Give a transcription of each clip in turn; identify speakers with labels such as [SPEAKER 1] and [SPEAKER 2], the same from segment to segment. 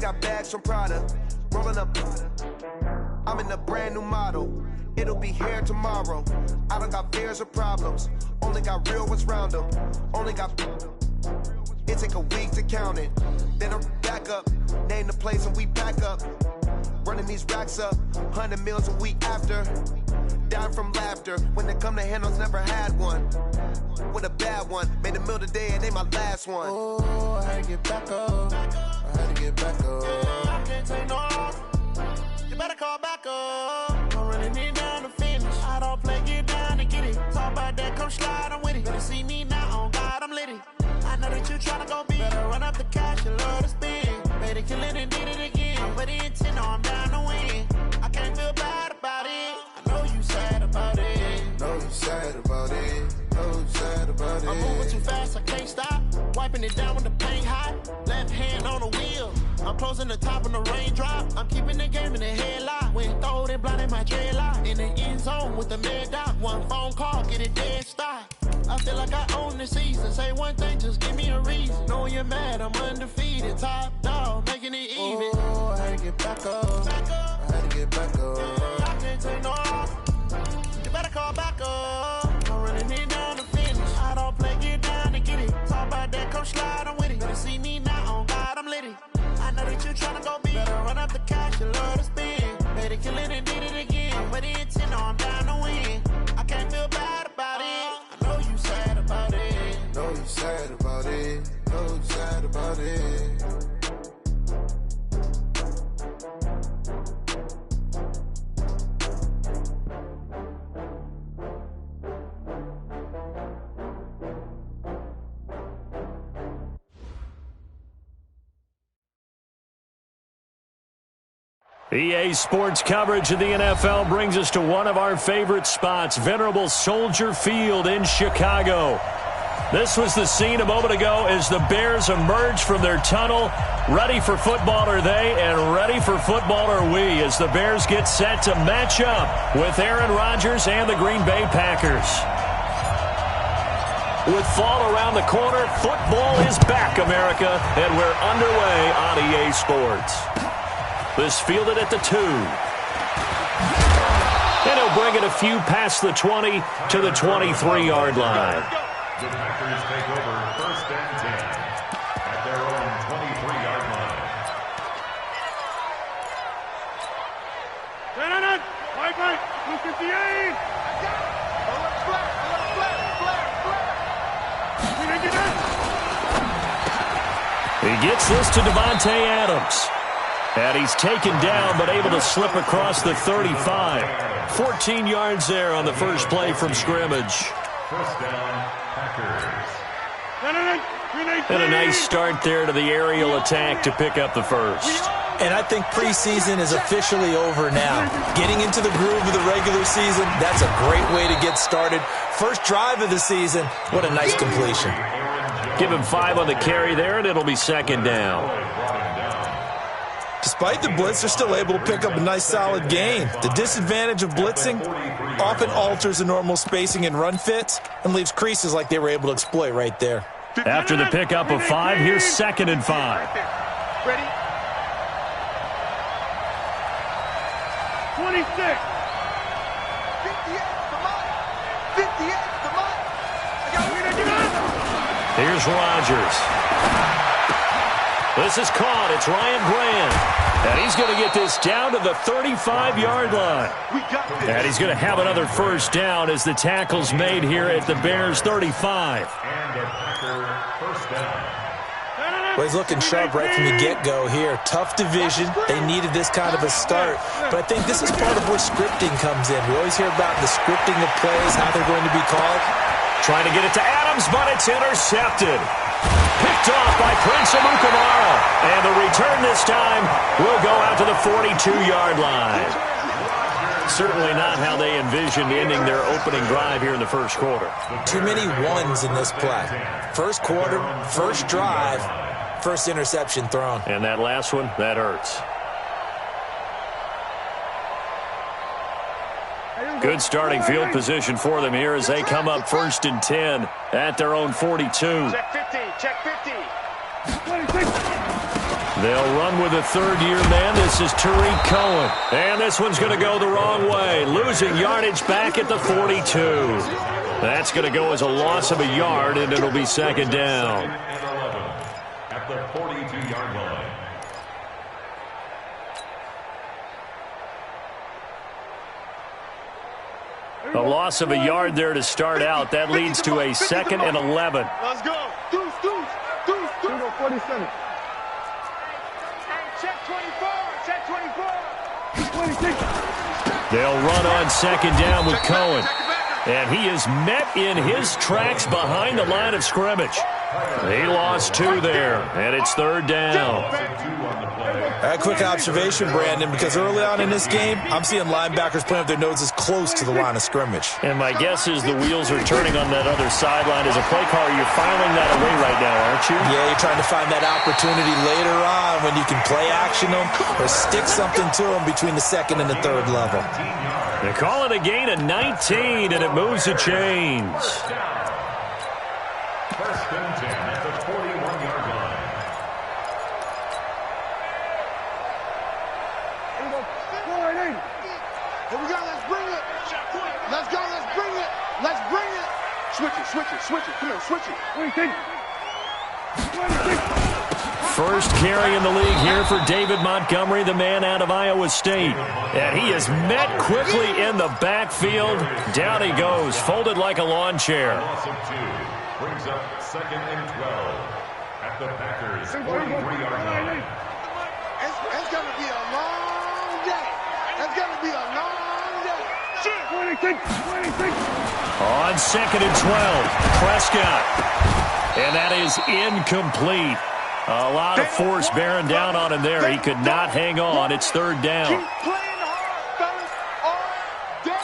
[SPEAKER 1] got bags from Prada. Rolling up. I'm in a brand new model. It'll be here tomorrow. I don't got fears or problems. Only got real ones round them. Only got. It take a week to count it. Then I'm back up. Name the place and we back up. Running these racks up. 100 meals a week after. Down from laughter. When they come to handles, never had one. With a bad one. Made a meal today and ain't my last one.
[SPEAKER 2] Oh, I had to get back up. I had to get back up. I can't take no loss. You better call back up. I'm running it down to finish. I don't play, get down and get it. Talk about that, come slide, I'm with it. Better see me now, on God, I'm litty. I know that you tryna go big. Better run up the cash, you love to spin. Made it, kill it, and did it again. But the intent, no, I'm down to win. I can't feel bad about it. I know you sad about it.
[SPEAKER 3] Know you sad about it. Know you sad about it.
[SPEAKER 2] I'm moving too fast, I can't stop. Wiping it down with the paint hot. Left hand on the wheel. I'm closing the top of the raindrop. I'm keeping the game in the headlock. When throwed and blinded my dreadlock. In the end zone with the mad dot. One phone call, get it dead stop. I feel like I own the season. Say one thing, just give me a reason. Knowing you're mad, I'm undefeated. Top dog, making it even.
[SPEAKER 3] Oh, I had to get back up. I had to get back up.
[SPEAKER 2] I can't take no loss. You better call back up. I'm running it down to finish. I don't play, get down to get it. Talk about that, come slide, I'm with it. Better see me now, on God, I'm litty. I know that you tryna go big. Better run up the cash, you love to spin. Made it, kill it, and did it again. But the intent, no, I'm down to win. I can't feel bad about it. I know you sad about it.
[SPEAKER 3] Know you sad about it. Know you sad about it.
[SPEAKER 4] EA Sports coverage of the NFL brings us to one of our favorite spots, venerable Soldier Field in Chicago. This was the scene a moment ago as the Bears emerged from their tunnel. Ready for football are they, and ready for football are we, as the Bears get set to match up with Aaron Rodgers and the Green Bay Packers. With fall around the corner, football is back, America, and we're underway on EA Sports. This fielded at the 2. And he'll bring it a few past the 20 to the 23-yard line.
[SPEAKER 5] The Packers take over 1st and 10 at their own 23-yard line.
[SPEAKER 6] Right, look at the aim.
[SPEAKER 4] He gets this to Devontae Adams. And he's taken down, but able to slip across the 35. 14 yards there on the first play from scrimmage.
[SPEAKER 5] First down, Packers.
[SPEAKER 4] And a nice start there to the aerial attack to pick up the first.
[SPEAKER 7] And I think preseason is officially over now. Getting into the groove of the regular season, that's a great way to get started. First drive of the season, what a nice completion.
[SPEAKER 4] Give him 5 on the carry there, and it'll be second down.
[SPEAKER 7] Despite the blitz, they're still able to pick up a nice solid gain. The disadvantage of blitzing often alters the normal spacing and run fits and leaves creases like they were able to exploit right there.
[SPEAKER 4] After the pickup of 5, here's 2nd and 5.
[SPEAKER 6] Ready? 26. 58 for mine. 58 for mine.
[SPEAKER 4] Here's Rodgers. This is caught. It's Ryan Grant. And he's going to get this down to the 35-yard line. And he's going to have another first down as the tackle's made here at the Bears' 35.
[SPEAKER 5] And a Packer first down.
[SPEAKER 7] Well, he's looking sharp right from the get-go here. Tough division. They needed this kind of a start. But I think this is part of where scripting comes in. We always hear about the scripting of plays, how they're going to be called.
[SPEAKER 4] Trying to get it to Adams, but it's intercepted. Picked off by Prince Amukamara. And the return this time will go out to the 42-yard line. Certainly not how they envisioned ending their opening drive here in the first quarter.
[SPEAKER 7] Too many ones in this play. First quarter, first drive, first interception thrown.
[SPEAKER 4] And that last one, that hurts. Good starting field position for them here as they come up 1st and 10 at their own 42.
[SPEAKER 6] Check 50, check 50.
[SPEAKER 4] They'll run with a third-year man. This is Tariq Cohen. And this one's going to go the wrong way. Losing yardage back at the 42. That's going to go as a loss of a yard, and it'll be second down.
[SPEAKER 5] At the 42-yard line.
[SPEAKER 4] A loss of a yard there to start out. That leads to a 2nd and 11.
[SPEAKER 6] Let's go. Deuce. 47. Check 24. Check 24. 26.
[SPEAKER 4] They'll run on second down with Cohen. And he is met in his tracks behind the line of scrimmage. He lost 2 there, and it's third down.
[SPEAKER 7] A quick observation, Brandon, because early on in this game, I'm seeing linebackers playing with their noses close to the line of scrimmage.
[SPEAKER 4] And my guess is the wheels are turning on that other sideline. As a play caller, you're filing that away right now, aren't you?
[SPEAKER 7] Yeah, you're trying to find that opportunity later on when you can play action them or stick something to them between the second and the third level.
[SPEAKER 4] They call it a gain of 19, and it moves the chains.
[SPEAKER 5] First and 10 at the 41-yard line.
[SPEAKER 6] Here we go. Let's bring it. Let's go. Let's bring it. Let's bring it. Switch it. Come on, switch it. 26.
[SPEAKER 4] First carry in the league here for David Montgomery, the man out of Iowa State. And he is met quickly in the backfield. Down he goes, folded like a lawn chair.
[SPEAKER 5] Loss of 2 brings up 2nd and 12 at the Packers' 43-yard line.
[SPEAKER 6] It's going to be a long day. It's going to be a long day. 26.
[SPEAKER 4] On 2nd and 12, Prescott. And that is incomplete. A lot of force bearing down on him there. He could not hang on. It's third down.
[SPEAKER 6] Keep playing hard, fellas, all day.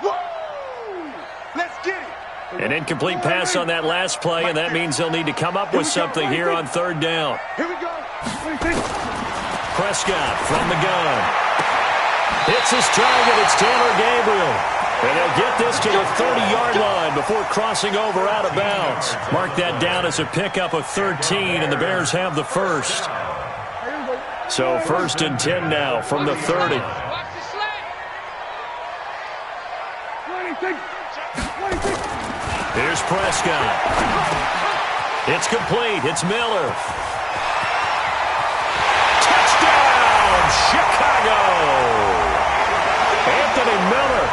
[SPEAKER 6] Woo! Let's get it.
[SPEAKER 4] An incomplete pass on that last play, and that means they'll need to come up with something here on third down.
[SPEAKER 6] Here we go. 26.
[SPEAKER 4] Prescott from the gun. Hits his target. It's Taylor Gabriel. And they'll get this to the 30-yard line before crossing over out of bounds. Mark that down as a pickup of 13, and the Bears have the first. So first and 10 now from the 30.
[SPEAKER 6] 26.
[SPEAKER 4] Here's Prescott. It's complete. It's Miller. Touchdown, Chicago! Anthony Miller,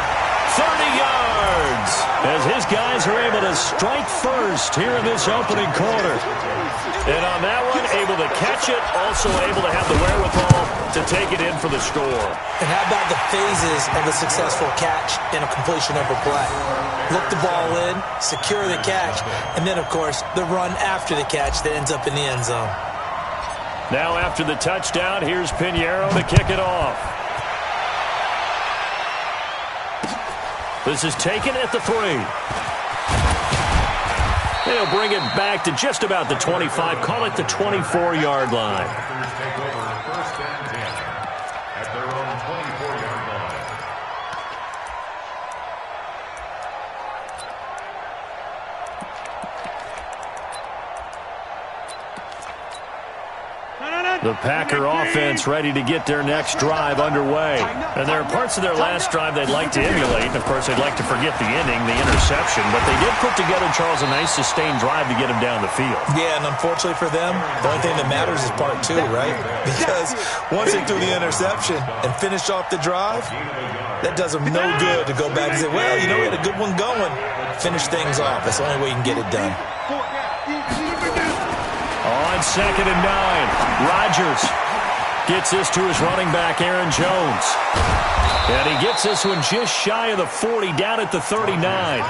[SPEAKER 4] 30 yards, as his guys are able to strike first here in this opening quarter. And on that one, able to catch it, also able to have the wherewithal to take it in for the score.
[SPEAKER 7] And how about the phases of a successful catch and a completion of a play? Look the ball in, secure the catch, and then, of course, the run after the catch that ends up in the end zone.
[SPEAKER 4] Now after the touchdown, here's Pinheiro to kick it off. This is taken at the 3. They'll bring it back to just about the 25. Call it the 24-yard line.
[SPEAKER 5] Packers take over first and 10 at their own 24-yard line.
[SPEAKER 4] The Packer offense ready to get their next drive underway. And there are parts of their last drive they'd like to emulate. And, of course, they'd like to forget the ending, the interception. But they did put together, Charles, a nice sustained drive to get them down the field.
[SPEAKER 7] Yeah, and unfortunately for them, the only thing that matters is part 2, right? Because once they threw the interception and finished off the drive, that does them no good to go back and say, well, you know, we had a good one going. Finish things off. That's the only way you can get it done.
[SPEAKER 4] On 2nd and 9, Rodgers gets this to his running back, Aaron Jones. And he gets this one just shy of the 40, down at the 39.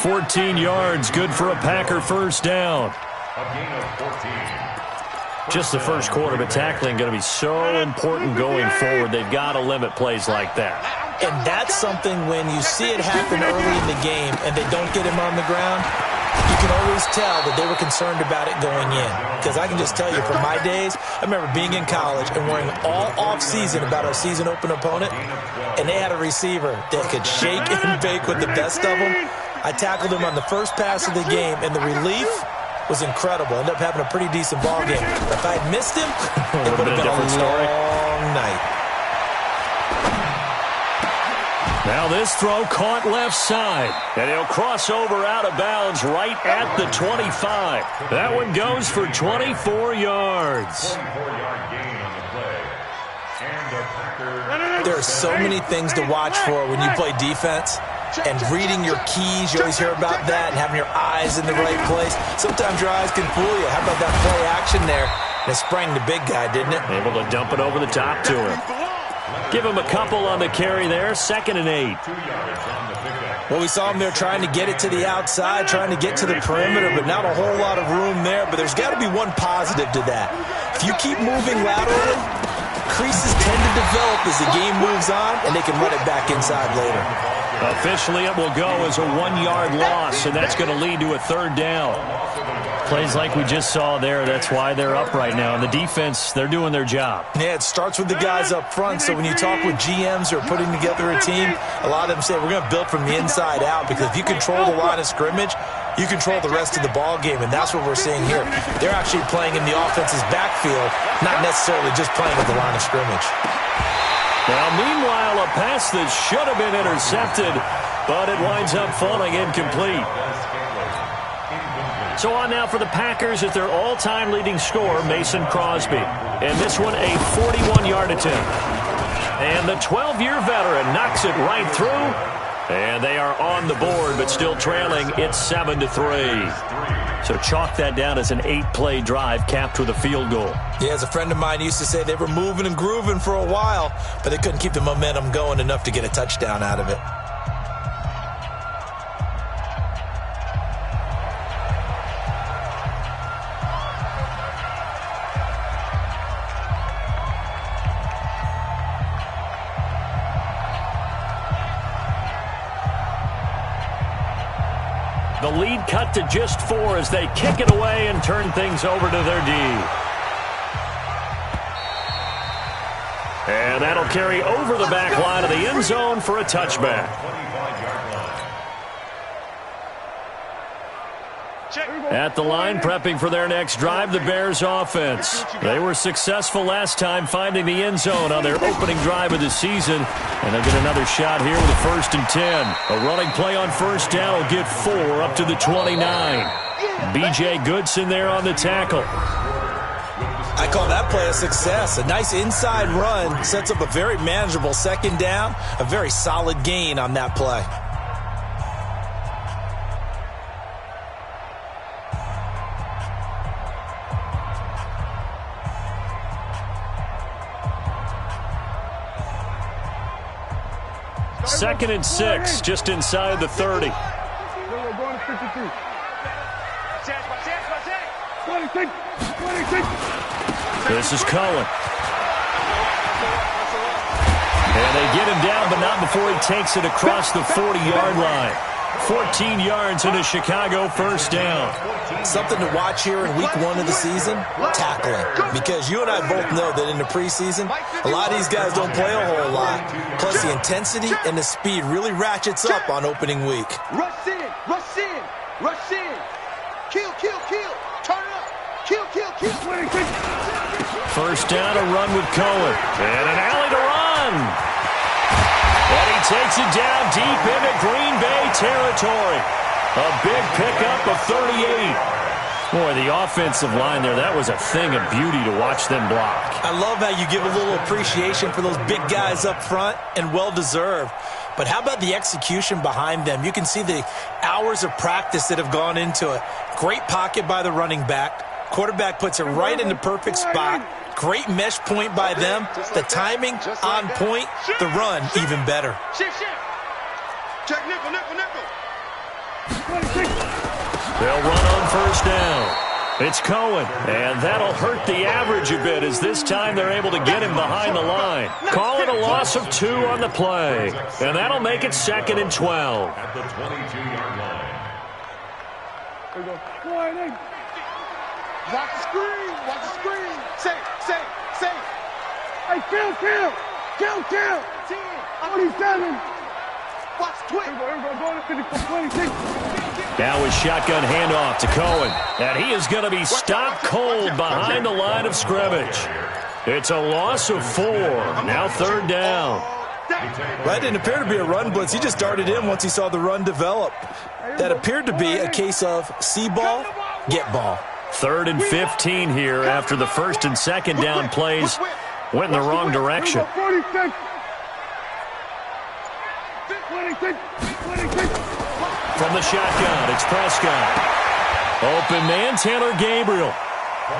[SPEAKER 4] 14 yards, good for a Packer first down.
[SPEAKER 5] A gain of 14.
[SPEAKER 4] Just the first quarter, but tackling going to be so important going forward. They've got to limit plays like that.
[SPEAKER 7] And that's something when you see it happen early in the game and they don't get him on the ground, you can always tell that they were concerned about it going in. Because I can just tell you, from my days, I remember being in college and worrying all off-season about our season-open opponent, and they had a receiver that could shake and bake with the best of them. I tackled him on the first pass of the game, and the relief was incredible. Ended up having a pretty decent ball game. If I had missed him, it would have been a long night.
[SPEAKER 4] Now this throw caught left side, and he'll cross over out of bounds right at the 25. That one goes for 24 yards.
[SPEAKER 7] There are so many things to watch for when you play defense. And reading your keys, you always hear about that, and having your eyes in the right place. Sometimes your eyes can fool you. How about that play action there? And it sprang the big guy, didn't it?
[SPEAKER 4] Able to dump it over the top to him. Give him a couple on the carry there, 2nd and 8.
[SPEAKER 7] Well, we saw him there trying to get it to the outside, trying to get to the perimeter, but not a whole lot of room there. But there's got to be one positive to that. If you keep moving laterally, creases tend to develop as the game moves on, and they can run it back inside later.
[SPEAKER 4] Officially, it will go as a 1-yard loss, and that's going to lead to a 3rd down. Plays like we just saw there, that's why they're up right now. And the defense, they're doing their job.
[SPEAKER 7] Yeah, it starts with the guys up front. So when you talk with GMs who are putting together a team, a lot of them say we're going to build from the inside out, because if you control the line of scrimmage, you control the rest of the ball game, and that's what we're seeing here. They're actually playing in the offense's backfield, not necessarily just playing at the line of scrimmage.
[SPEAKER 4] Now, meanwhile, a pass that should have been intercepted, but it winds up falling incomplete. So on now for the Packers at their all-time leading scorer, Mason Crosby. And this one, a 41-yard attempt. And the 12-year veteran knocks it right through. And they are on the board, but still trailing. It's 7-3. So chalk that down as an 8-play drive capped with a field goal.
[SPEAKER 7] Yeah, as a friend of mine used to say, they were moving and grooving for a while, but they couldn't keep the momentum going enough to get a touchdown out of it.
[SPEAKER 4] The lead cut to just 4 as they kick it away and turn things over to their D. And that'll carry over the back line of the end zone for a touchback. At the line, prepping for their next drive, the Bears offense. They were successful last time finding the end zone on their opening drive of the season. And they'll get another shot here with a 1st and 10. A running play on 1st down will get 4 up to the 29. B.J. Goodson there on the tackle.
[SPEAKER 7] I call that play a success. A nice inside run sets up a very manageable 2nd down. A very solid gain on that play.
[SPEAKER 4] Second and 6, just inside the 30. This is Cohen. And they get him down, but not before he takes it across the 40-yard line. 14 yards in a Chicago 1st down.
[SPEAKER 7] Something to watch here in week 1 of the season, tackling. Because you and I both know that in the preseason, a lot of these guys don't play a whole lot. Plus the intensity and the speed really ratchets up on opening week.
[SPEAKER 6] Rush in, rush in, rush in. Kill, kill, kill. Turn it up. Kill, kill, kill.
[SPEAKER 4] 1st down, a run with Cohen. And an alley to run. And he takes it down deep into Green Bay territory. A big pickup of 38. Boy, the offensive line there, that was a thing of beauty to watch them block.
[SPEAKER 7] I love how you give a little appreciation for those big guys up front, and well-deserved. But how about the execution behind them? You can see the hours of practice that have gone into it. Great pocket by the running back. Quarterback puts it right in the perfect spot. Great mesh point by them. The timing on point. The run even better.
[SPEAKER 6] Shift. Check nickel, nickel, nickel.
[SPEAKER 4] They'll run on 1st down. It's Cohen, and that'll hurt the average a bit as this time they're able to get him behind the line. Call it a loss of 2 on the play, and that'll make it 2nd and 12.
[SPEAKER 5] At the 22-yard line.
[SPEAKER 6] Watch the screen, watch the screen. Say. Hey, kill. 10, 27. Watch the twitch.
[SPEAKER 4] Now a shotgun handoff to Cohen. And he is going to be stopped cold behind the line of scrimmage. It's a loss of 4. Now 3rd down.
[SPEAKER 7] That didn't appear to be a run blitz. He just darted in once he saw the run develop. That appeared to be a case of see ball, get ball.
[SPEAKER 4] 3rd and 15 here after the 1st and 2nd down plays went in the wrong direction. From the shotgun, it's Prescott. Open man, Taylor Gabriel.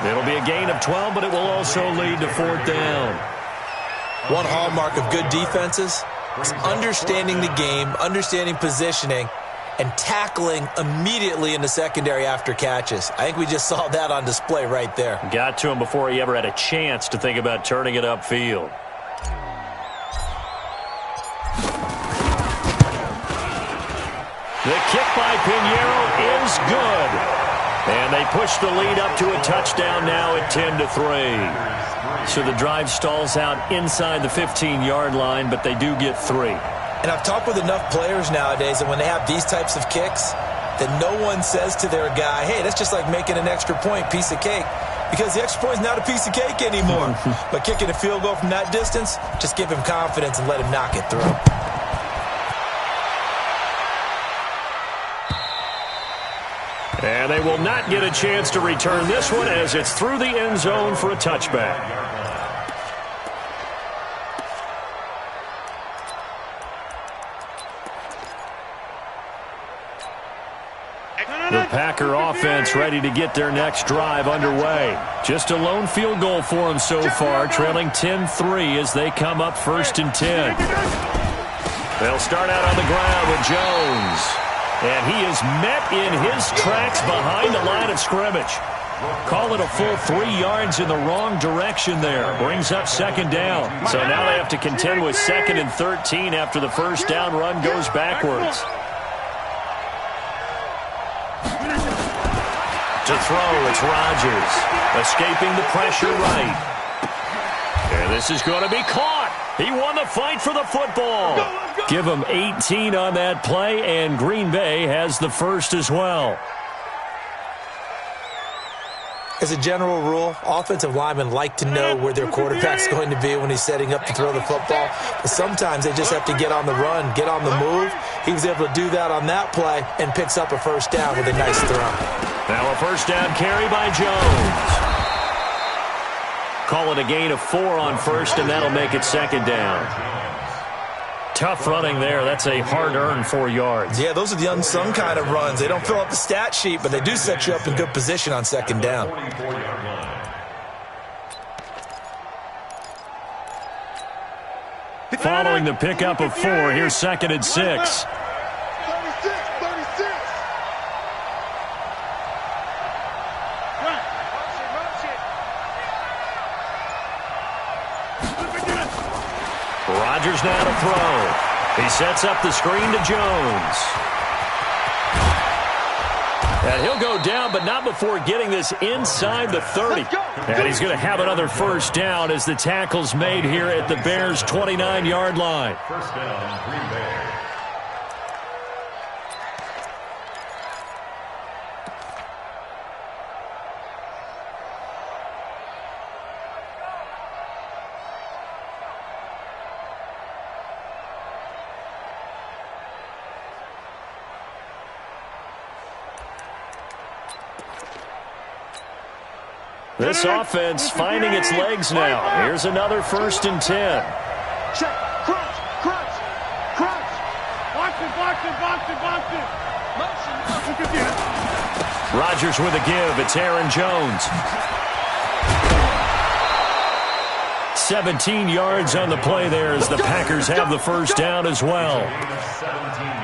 [SPEAKER 4] It'll be a gain of 12, but it will also lead to 4th down.
[SPEAKER 7] One hallmark of good defenses is understanding the game, understanding positioning, and tackling immediately in the secondary after catches. I think we just saw that on display right there.
[SPEAKER 4] Got to him before he ever had a chance to think about turning it upfield. The kick by Pinheiro is good. And they push the lead up to a touchdown now at 10-3. So the drive stalls out inside the 15-yard line, but they do get 3.
[SPEAKER 7] And I've talked with enough players nowadays that when they have these types of kicks, that no one says to their guy, hey, that's just like making an extra point, piece of cake. Because the extra point is not a piece of cake anymore. But kicking a field goal from that distance, just give him confidence and let him knock it through.
[SPEAKER 4] And they will not get a chance to return this one as it's through the end zone for a touchback. The Packer offense ready to get their next drive underway. Just a lone field goal for them so far, trailing 10-3 as they come up 1st and 10. They'll start out on the ground with Jones. And he is met in his tracks behind the line of scrimmage. Call it a full 3 yards in the wrong direction there. Brings up 2nd down. So now they have to contend with 2nd and 13 after the 1st down run goes backwards. To throw, it's Rodgers. Escaping the pressure right. And this is going to be caught. He won the fight for the football. Give him 18 on that play, and Green Bay has the 1st as well.
[SPEAKER 7] As a general rule, offensive linemen like to know where their quarterback's going to be when he's setting up to throw the football. But sometimes they just have to get on the run, get on the move. He was able to do that on that play and picks up a 1st down with a nice throw.
[SPEAKER 4] Now a 1st down carry by Jones. Call it a gain of 4 on 1st, and that'll make it 2nd down. Tough running there. That's a hard-earned 4 yards.
[SPEAKER 7] Yeah, those are the unsung kind of runs. They don't fill up the stat sheet, but they do set you up in good position on 2nd down.
[SPEAKER 4] Following the pickup of 4, here's 2nd and 6. Rodgers now to throw. He sets up the screen to Jones. And he'll go down, but not before getting this inside the 30. And he's going to have another 1st down as the tackle's made here at the Bears' 29-yard line.
[SPEAKER 5] 1st down, Green Bay.
[SPEAKER 4] This offense finding its legs now. Here's another 1st and 10.
[SPEAKER 6] Check. Crunch. Box it. Motion.
[SPEAKER 4] Rodgers with a give. It's Aaron Jones. 17 yards on the play there as the Packers have the 1st down as well.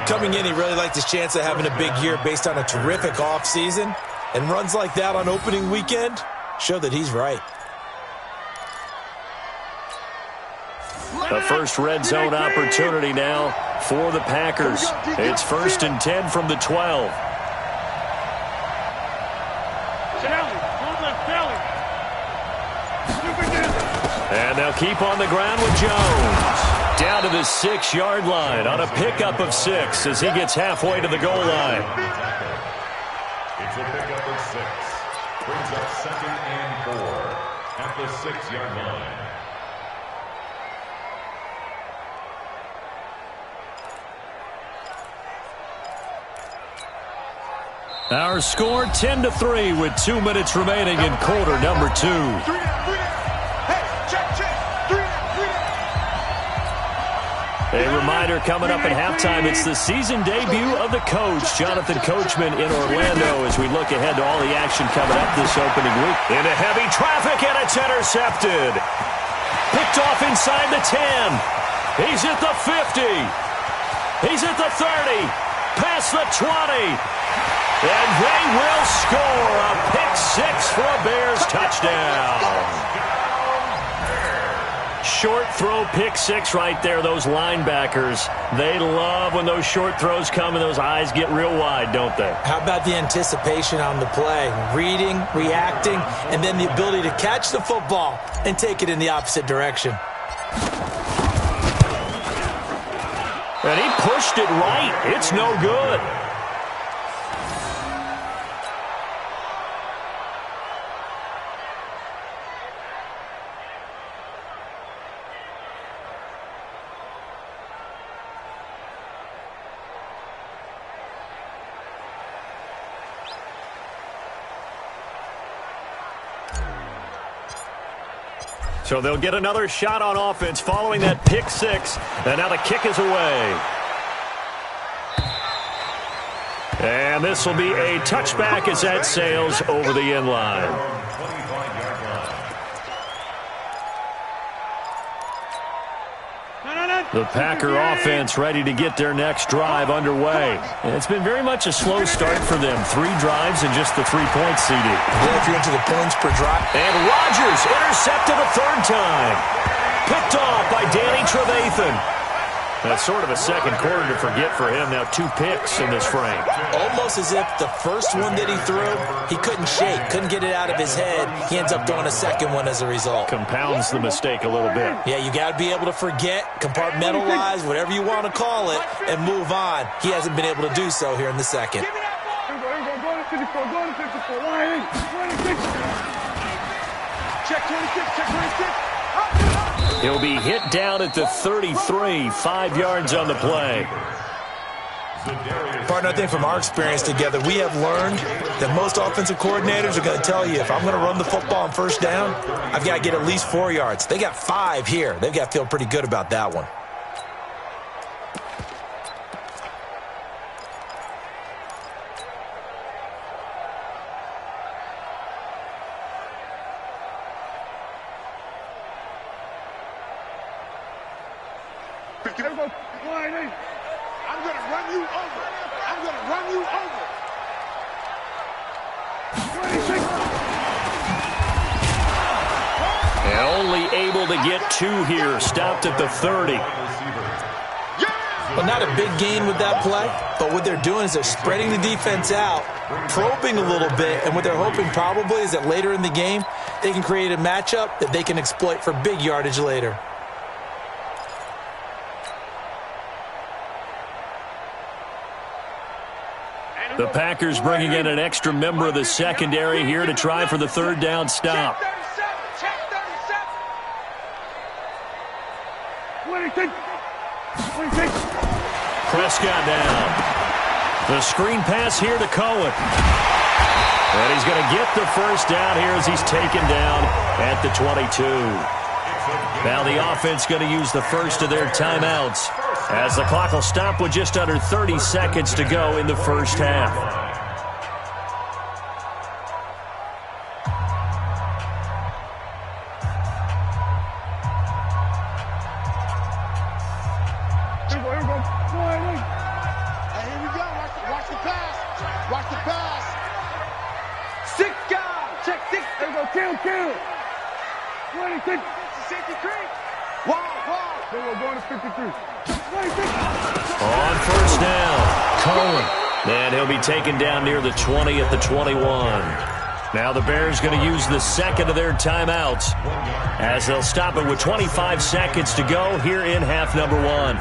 [SPEAKER 7] Coming in, he really liked his chance of having a big year based on a terrific offseason. And runs like that on opening weekend show that he's right.
[SPEAKER 4] The first red zone opportunity now for the Packers. It's 1st and 10 from the 12. And they'll keep on the ground with Jones. Down to the 6-yard line on a pickup of 6 as he gets halfway to the goal line.
[SPEAKER 5] It's a pickup of 6. Brings up 2nd and 4 at the 6-yard line.
[SPEAKER 4] Our score 10-3 with 2 minutes remaining in quarter number 2. A reminder coming up at halftime, it's the season debut of the coach, Jonathan Coachman, in Orlando, as we look ahead to all the action coming up this opening week. Into heavy traffic, and it's intercepted. Picked off inside the 10. He's at the 50. He's at the 30. Past the 20. And they will score a pick-6 for a Bears touchdown. Short throw pick-6 right there, those linebackers. They love when those short throws come and those eyes get real wide, don't they?
[SPEAKER 7] How about the anticipation on the play? Reading, reacting, and then the ability to catch the football and take it in the opposite direction.
[SPEAKER 4] And he pushed it right. It's no good. So they'll get another shot on offense following that pick-6. And now the kick is away. And this will be a touchback as that sails over the end line. The Packer offense ready to get their next drive underway. And it's been very much a slow start for them. 3 drives and just the 3 points, CD.
[SPEAKER 7] Well, if you're into the points per drive.
[SPEAKER 4] And Rodgers intercepted a 3rd time. Picked off by Danny Trevathan. That's sort of a second quarter to forget for him. Now 2 picks in this frame.
[SPEAKER 7] Almost as if the first one that he threw, he couldn't shake, couldn't get it out of his head. He ends up throwing a second one as a result.
[SPEAKER 4] Compounds the mistake a little bit.
[SPEAKER 7] Yeah, you got to be able to forget, compartmentalize, whatever you want to call it, and move on. He hasn't been able to do so here in the second.
[SPEAKER 6] Check 26, check 26.
[SPEAKER 4] He'll be hit down at the 33, 5 yards on the play.
[SPEAKER 7] Partner, I think from our experience together, we have learned that most offensive coordinators are going to tell you, if I'm going to run the football on 1st down, I've got to get at least 4 yards. They got 5 here. They've got to feel pretty good about that one.
[SPEAKER 6] I'm going to run you over. I'm going to run you over. 26.
[SPEAKER 4] And only able to get 2 here. Stopped at the 30.
[SPEAKER 7] Well, not a big gain with that play, but what they're doing is they're spreading the defense out, probing a little bit, and what they're hoping probably is that later in the game, they can create a matchup that they can exploit for big yardage later.
[SPEAKER 4] The Packers bringing in an extra member of the secondary here to try for the 3rd down stop.
[SPEAKER 6] Check 37. 26.
[SPEAKER 4] Prescott down. The screen pass here to Cohen. And he's going to get the 1st down here as he's taken down at the 22. Now the offense going to use the first of their timeouts, as the clock will stop with just under 30 seconds to go in the 1st half.
[SPEAKER 6] Here we go. Watch the pass. Watch the pass. 6 guys. Check 6. Here we go. Kill. 26. 63. Wow. Here we go. Going to 53. 26.
[SPEAKER 4] On 1st down, Cohen. And he'll be taken down near the 20 at the 21. Now the Bears going to use the second of their timeouts, as they'll stop it with 25 seconds to go here in half number 1.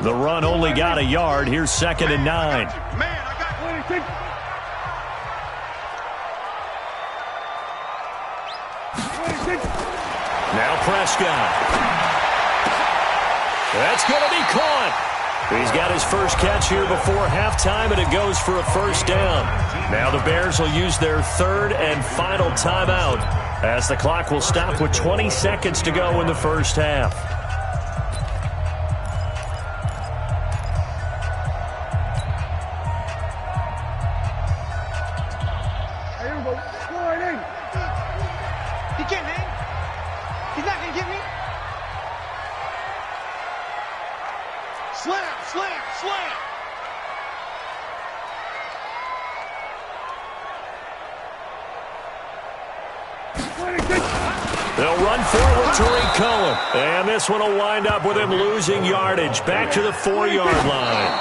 [SPEAKER 4] The run only got a yard. Here's 2nd and 9. Now Prescott. That's going to be caught. He's got his first catch here before halftime, and it goes for a first down. Now the Bears will use their 3rd and final timeout as the clock will stop with 20 seconds to go in the first half.
[SPEAKER 6] He can't hang. He's not going to get me. Slam, slam, slam.
[SPEAKER 4] They'll run forward to Cohen. And this one will wind up with him losing yardage back to the 4-yard line.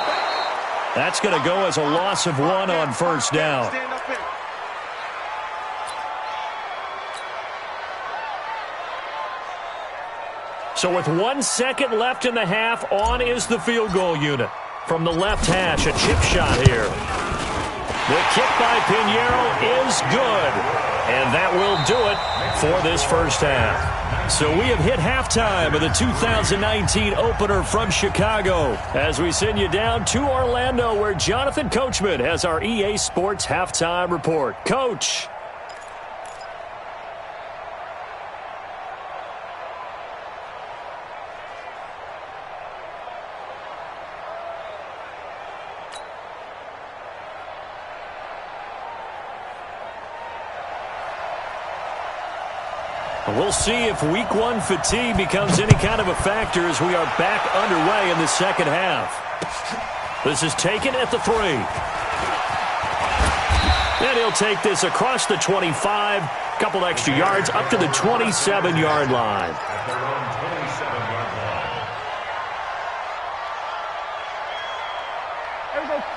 [SPEAKER 4] That's going to go as a loss of 1 on first down. So with 1 second left in the half, on is the field goal unit. From the left hash, a chip shot here. The kick by Pinheiro is good. And that will do it for this first half. So we have hit halftime of the 2019 opener from Chicago as we send you down to Orlando where Jonathan Coachman has our EA Sports halftime report. Coach. We'll see if week 1 fatigue becomes any kind of a factor as we are back underway in the second half. This is taken at the 3. And he'll take this across the 25, couple extra yards up to the 27-yard line.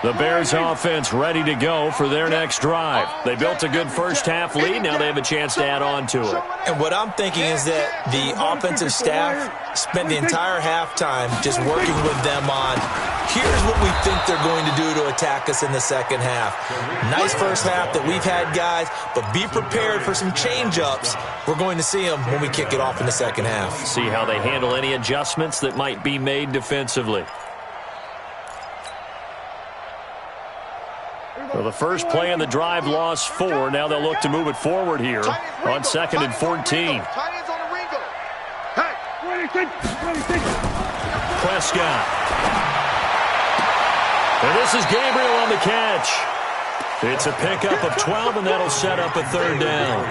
[SPEAKER 4] The Bears offense ready to go for their next drive. They built a good first half lead. Now they have a chance to add on to it.
[SPEAKER 7] And what I'm thinking is that the offensive staff spent the entire halftime just working with them on, here's what we think they're going to do to attack us in the second half. Nice first half that we've had, guys, but be prepared for some change-ups. We're going to see them when we kick it off in the second half.
[SPEAKER 4] See how they handle any adjustments that might be made defensively. Well, the first play in the drive lost 4. Now they'll look to move it forward here on 2nd and 14. Prescott. And this is Gabriel on the catch. It's a pickup of 12, and that'll set up a 3rd down.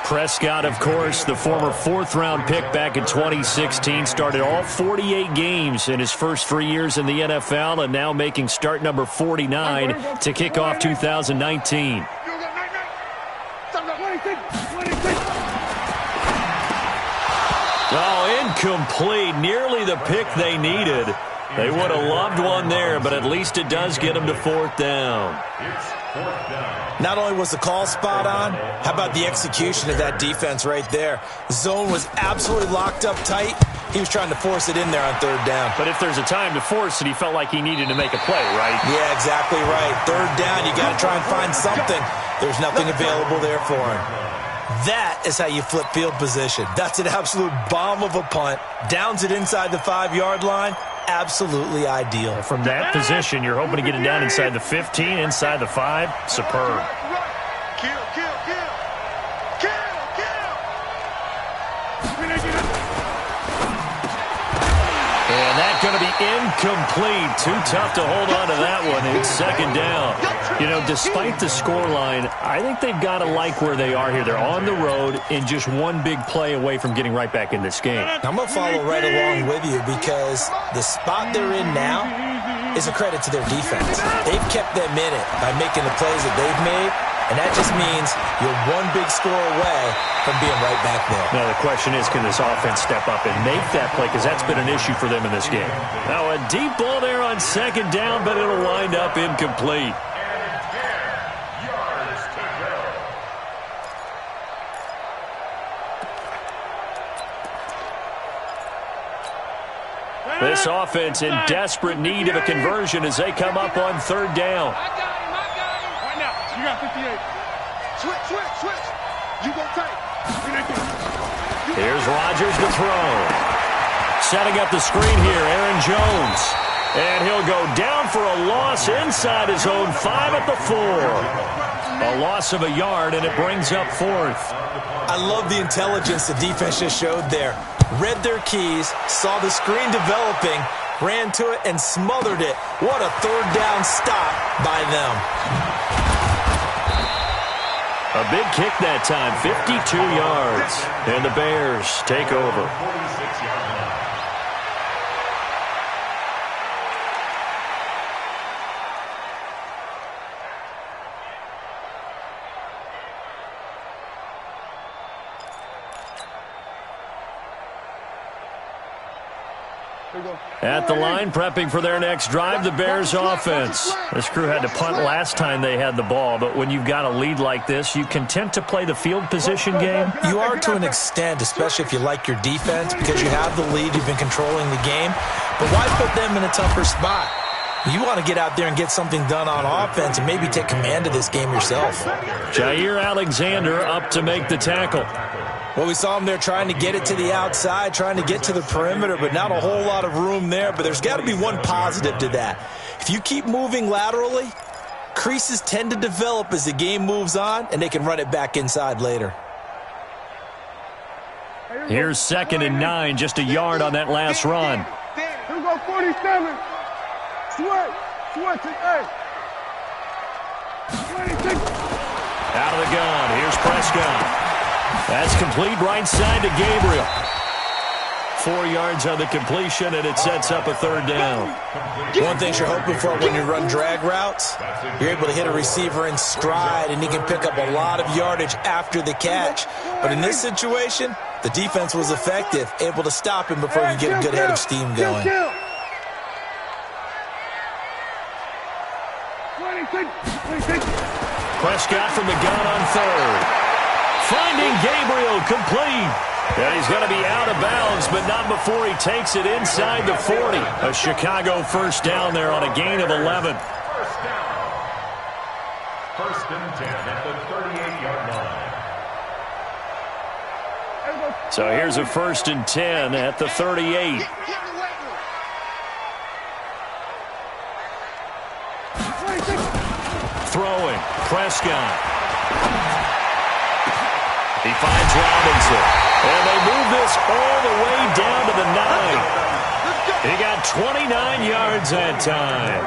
[SPEAKER 4] Prescott, of course, the former 4th-round pick back in 2016, started all 48 games in his first 3 years in the NFL, and now making start number 49 to kick off 2019. Oh, incomplete. Nearly the pick they needed. They would have loved one there, but at least it does get them to 4th down.
[SPEAKER 7] Not only was the call spot on, how about the execution of that defense right there? The zone was absolutely locked up tight. He was trying to force it in there on 3rd down.
[SPEAKER 4] But if there's a time to force it, he felt like he needed to make a play, right?
[SPEAKER 7] Yeah, exactly right. 3rd down, you got to try and find something. There's nothing available there for him. That is how you flip field position. That's an absolute bomb of a punt. Downs it inside the 5-yard line. Absolutely ideal.
[SPEAKER 4] From that position, you're hoping to get it down inside the 15, inside the 5. Superb.
[SPEAKER 6] Kill, kill, kill. Kill, kill.
[SPEAKER 4] And that's going to be incomplete. Too tough to hold on to that one. It's 2nd down. You know, despite the scoreline, I think they've got to like where they are here. They're on the road and just one big play away from getting right back in this game.
[SPEAKER 7] I'm going to follow right along with you because the spot they're in now is a credit to their defense. They've kept them in it by making the plays that they've made, and that just means you're one big score away from being right back there.
[SPEAKER 4] Now the question is, can this offense step up and make that play? Because that's been an issue for them in this game. Now a deep ball there on 2nd down, but it'll wind up incomplete. This offense in desperate need of a conversion as they come up on third down.
[SPEAKER 6] I got him. Right now, you got 58. Switch. You go tight.
[SPEAKER 4] Here's Rodgers to throw. Setting up the screen here, Aaron Jones. And he'll go down for a loss inside his own 5 at the 4. A loss of a yard, and it brings up fourth.
[SPEAKER 7] I love the intelligence the defense just showed there. Read their keys, saw the screen developing, ran to it, and smothered it. What a third down stop by them.
[SPEAKER 4] A big kick that time, 52 yards. And the Bears take over. At the line, prepping for their next drive, the Bears offense. This crew had to punt last time they had the ball, but when you've got a lead like this, you content to play the field position game?
[SPEAKER 7] You are to an extent, especially if you like your defense, because you have the lead, you've been controlling the game. But why put them in a tougher spot? You want to get out there and get something done on offense and maybe take command of this game yourself.
[SPEAKER 4] Jair Alexander up to make the tackle.
[SPEAKER 7] Well, we saw him there trying to get it to the outside, trying to get to the perimeter, but not a whole lot of room there. But there's got to be one positive to that. If you keep moving laterally, creases tend to develop as the game moves on, and they can run it back inside later.
[SPEAKER 4] Here's 2nd and 9, just a yard on that last run.
[SPEAKER 6] Here we go, 47. Switch, hey. 26.
[SPEAKER 4] Out of the gun, here's Prescott. That's complete right side to Gabriel. 4 yards on the completion, and it sets up a third down.
[SPEAKER 7] One thing you're hoping for when you run drag routes, you're able to hit a receiver in stride, and he can pick up a lot of yardage after the catch. But in this situation, the defense was effective, able to stop him before you get a good head of steam going.
[SPEAKER 4] Prescott from the gun on third. Finding Gabriel complete. And he's going to be out of bounds, but not before he takes it inside the 40. A Chicago first down there on a gain of 11.
[SPEAKER 5] First down. 1st and 10 at the 38-yard line.
[SPEAKER 4] So here's a 1st and 10 at the 38. Throwing. Prescott. He finds Robinson. And they move this all the way down to the 9. He got 29 yards that time.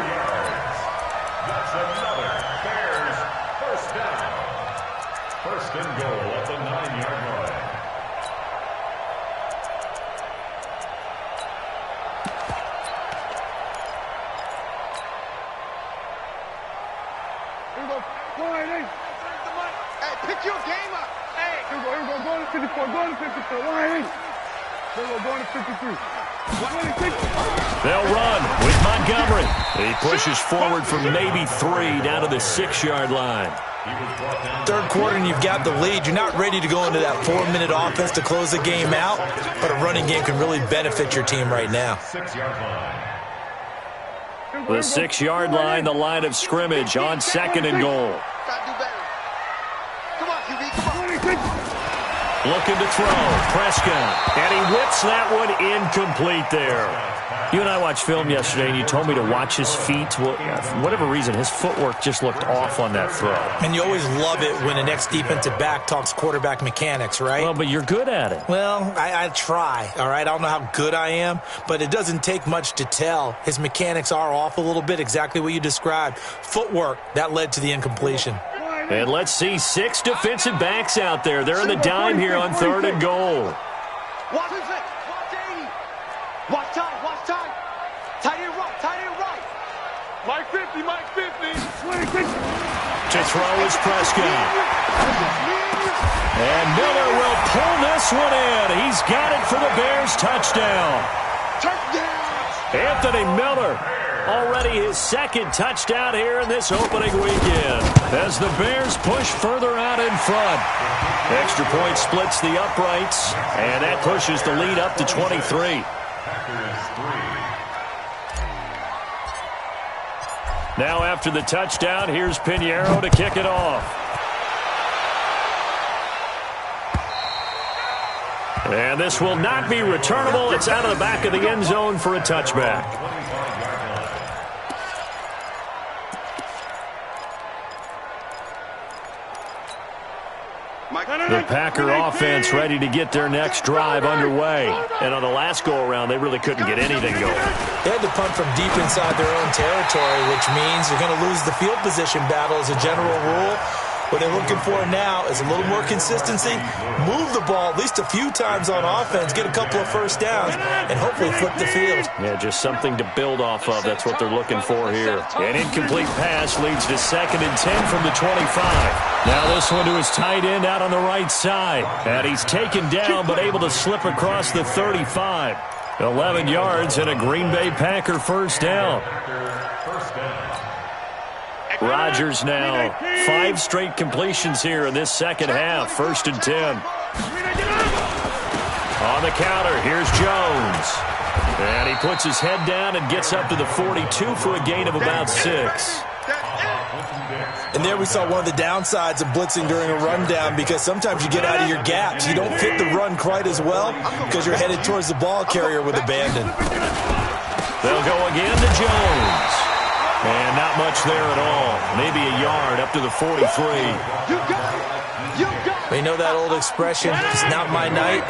[SPEAKER 5] That's another Bears first down. 1st and goal at the 9-yard line.
[SPEAKER 6] Here we go. Hey, pick your game up. Hey. Here we go. Go to 54. Go to 54. Here we go. Go to 53.
[SPEAKER 4] They'll run with Montgomery. He pushes forward from maybe 3 down to the 6-yard line.
[SPEAKER 7] Third quarter and you've got the lead. You're not ready to go into that 4-minute offense to close the game out, but a running game can really benefit your team right now.
[SPEAKER 5] 6-yard line.
[SPEAKER 4] The 6-yard line, the line of scrimmage on 2nd and goal. Looking to throw. Prescott. And he whips that one incomplete there. You and I watched film yesterday, and you told me to watch his feet. Well, for whatever reason, his footwork just looked off on that throw.
[SPEAKER 7] And you always love it when an ex-defensive back talks quarterback mechanics, right?
[SPEAKER 4] Well, but you're good at it.
[SPEAKER 7] Well, I try, all right? I don't know how good I am, but it doesn't take much to tell. His mechanics are off a little bit, exactly what you described. Footwork, that led to the incompletion.
[SPEAKER 4] And let's see 6 defensive backs out there. They're in the dime here on 3rd and goal.
[SPEAKER 6] Watch 80. Watch time. Tight end right. Mike 50. 26.
[SPEAKER 4] To throw is Prescott. And Miller will pull this one in. He's got it for the Bears touchdown. Anthony Miller. Already his 2nd touchdown here in this opening weekend as the Bears push further out in front. Extra point splits the uprights, and that pushes the lead up to 23. Now after the touchdown, here's Pinheiro to kick it off. And this will not be returnable. It's out of the back of the end zone for a touchback. The Packer offense ready to get their next drive underway. And on the last go-around, they really couldn't get anything going.
[SPEAKER 7] They had to punt from deep inside their own territory, which means you're going to lose the field position battle as a general rule. What they're looking for now is a little more consistency, move the ball at least a few times on offense, get a couple of first downs, and hopefully flip the field.
[SPEAKER 4] Yeah, just something to build off of. That's what they're looking for here. An incomplete pass leads to 2nd and 10 from the 25. Now this one to his tight end out on the right side. And he's taken down but able to slip across the 35. 11 yards and a Green Bay Packer first down. Rodgers now 5 straight completions here in this second half. 1st and 10. On the counter, here's Jones. And he puts his head down and gets up to the 42 for a gain of about 6.
[SPEAKER 7] And there we saw one of the downsides of blitzing during a rundown, because sometimes you get out of your gaps. You don't fit the run quite as well because you're headed towards the ball carrier with abandon.
[SPEAKER 4] They'll go again to Jones. And not much there at all. Maybe a yard up to the 43.
[SPEAKER 7] You know that old expression, it's not my night?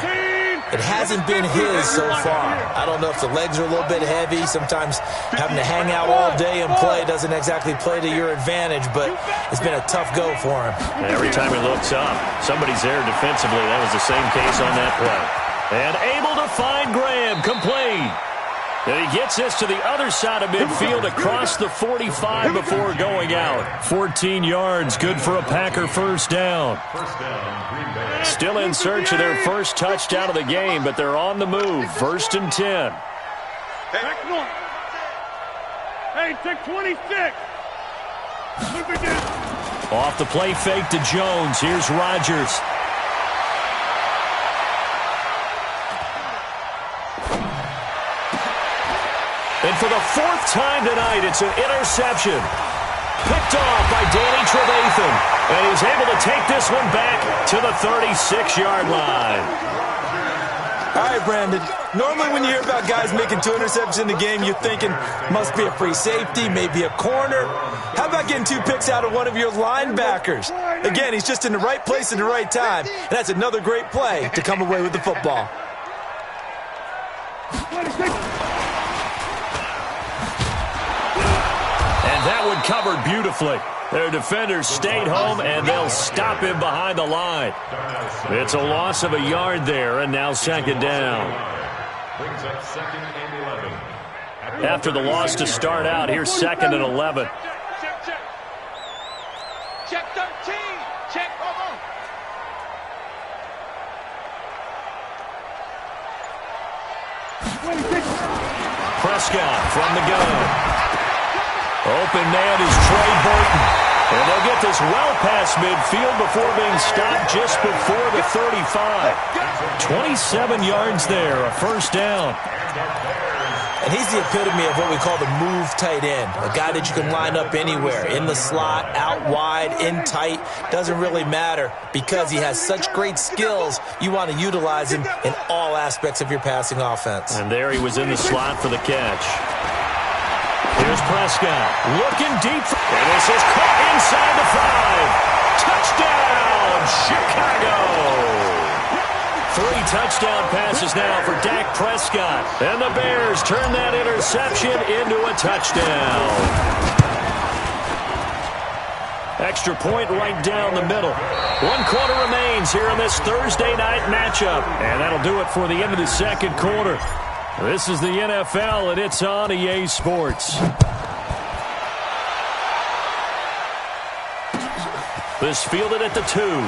[SPEAKER 7] It hasn't been his so far. I don't know if the legs are a little bit heavy. Sometimes having to hang out all day and play doesn't exactly play to your advantage, but it's been a tough go for him.
[SPEAKER 4] Every time he looks up, somebody's there defensively. That was the same case on that play. And able to find Graham, complete. And he gets this to the other side of midfield across the 45 before going out. 14 yards, good for a Packer first down. Still in search of their first touchdown of the game, but they're on the move. 1st and 10.
[SPEAKER 6] Hey, take 26.
[SPEAKER 4] Off the play fake to Jones. Here's Rodgers. And for the 4th time tonight, it's an interception. Picked off by Danny Trevathan. And he's able to take this one back to the 36-yard line.
[SPEAKER 7] All right, Brandon. Normally when you hear about guys making 2 interceptions in the game, you're thinking must be a free safety, maybe a corner. How about getting 2 picks out of one of your linebackers? Again, he's just in the right place at the right time. And that's another great play to come away with the football.
[SPEAKER 4] That one covered beautifully. Their defenders stayed home, and they'll stop him behind the line. It's a loss of a yard there, and now 2nd down. After the loss to start out, here's 2nd and 11.
[SPEAKER 6] Check 13. Check.
[SPEAKER 4] Prescott from the gun. Open man is Trey Burton. And they'll get this well past midfield before being stopped just before the 35. 27 yards there, a first down.
[SPEAKER 7] And he's the epitome of what we call the move tight end. A guy that you can line up anywhere, in the slot, out wide, in tight. Doesn't really matter because he has such great skills. You want to utilize him in all aspects of your passing offense.
[SPEAKER 4] And there he was in the slot for the catch. Here's Prescott looking deep. And this is caught inside the 5. Touchdown, Chicago. 3 touchdown passes now for Dak Prescott. And the Bears turn that interception into a touchdown. Extra point right down the middle. 1 quarter remains here in this Thursday night matchup. And that'll do it for the end of the 2nd quarter. This is the NFL, and it's on EA Sports. This fielded at the 2.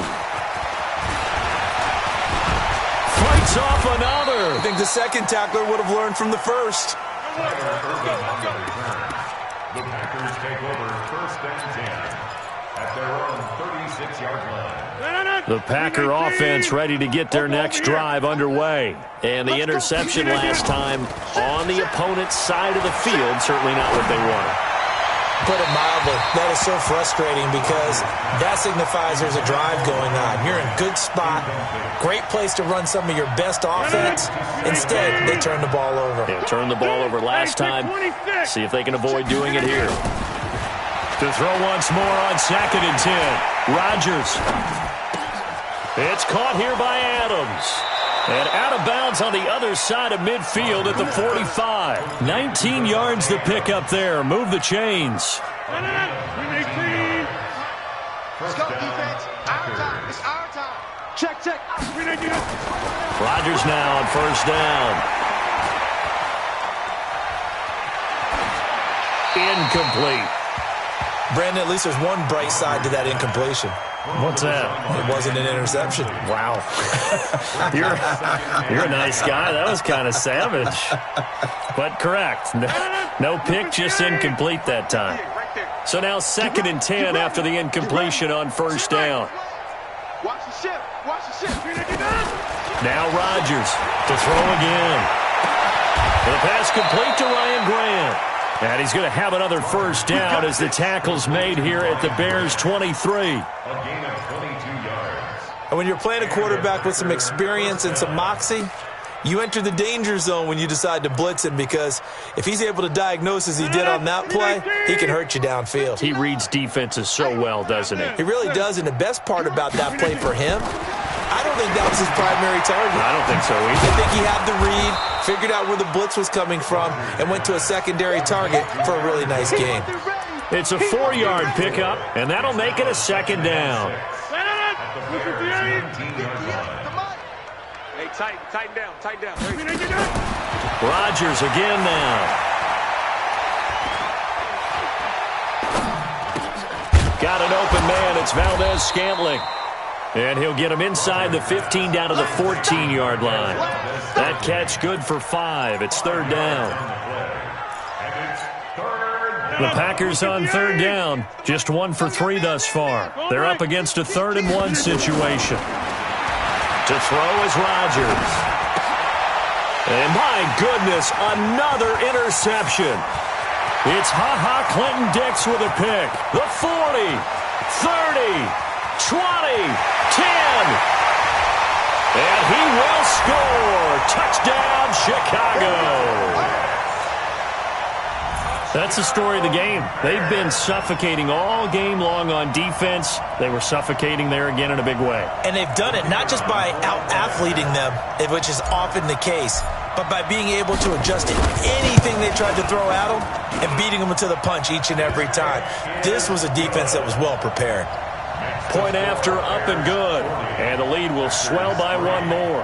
[SPEAKER 4] Fights off another.
[SPEAKER 7] I think the second tackler would have learned from the first.
[SPEAKER 5] The Packers take over 1st and 10 at their own 36-yard line.
[SPEAKER 4] The Packer offense ready to get their next drive underway. And the interception last time on the opponent's side of the field, certainly not what they wanted.
[SPEAKER 7] Put it mildly, that is so frustrating because that signifies there's a drive going on. You're in a good spot, great place to run some of your best offense. Instead, they turn the ball over.
[SPEAKER 4] They turned the ball over last time. See if they can avoid doing it here. To throw once more on 2nd and 10. Rodgers. It's caught here by Adams. And out of bounds on the other side of midfield at the 45. 19 yards to pick up there. Move the chains.
[SPEAKER 6] Let's go, defense. Our time. It's our time. Check.
[SPEAKER 4] Rodgers now on 1st down. Incomplete.
[SPEAKER 7] Brandon, at least there's one bright side to that incompletion.
[SPEAKER 4] What's that?
[SPEAKER 7] It wasn't an interception.
[SPEAKER 4] Wow. You're a nice guy. That was kind of savage. But correct. No pick, just incomplete that time. So now 2nd and 10 after the incompletion on 1st down.
[SPEAKER 6] Watch the ship.
[SPEAKER 4] Now Rodgers to throw again. The pass complete to Ryan Grant. And he's going to have another 1st down as the tackle's made here at the Bears' 23.
[SPEAKER 5] A gain of 22 yards.
[SPEAKER 7] And when you're playing a quarterback with some experience and some moxie, you enter the danger zone when you decide to blitz him because if he's able to diagnose as he did on that play, he can hurt you downfield.
[SPEAKER 4] He reads defenses so well, doesn't he?
[SPEAKER 7] He really does, and the best part about that play for him, I don't think that was his primary target.
[SPEAKER 4] I don't think so either.
[SPEAKER 7] I think he had the read, figured out where the blitz was coming from, and went to a secondary target for a really nice gain.
[SPEAKER 4] It's a 4-yard pickup, and that'll make it a 2nd down.
[SPEAKER 6] Hey, tighten down.
[SPEAKER 4] Rodgers again now. Got an open man. It's Valdez-Scantling. And he'll get him inside the 15 down to the 14-yard line. That catch good for 5. It's 3rd down. The Packers on 3rd down. Just 1 for 3 thus far. They're up against a 3rd and 1 situation. To throw is Rodgers. And my goodness, another interception. It's Clinton-Dix with a pick. The 40, 30, 20, 10. And he will score. Touchdown, Chicago. That's the story of the game. They've been suffocating all game long on defense. They were suffocating there again in a big way.
[SPEAKER 7] And they've done it not just by out-athleting them, which is often the case, but by being able to adjust to anything they tried to throw at them and beating them to the punch each and every time. This was a defense that was well prepared.
[SPEAKER 4] Point after, up and good. And the lead will swell by 1 more.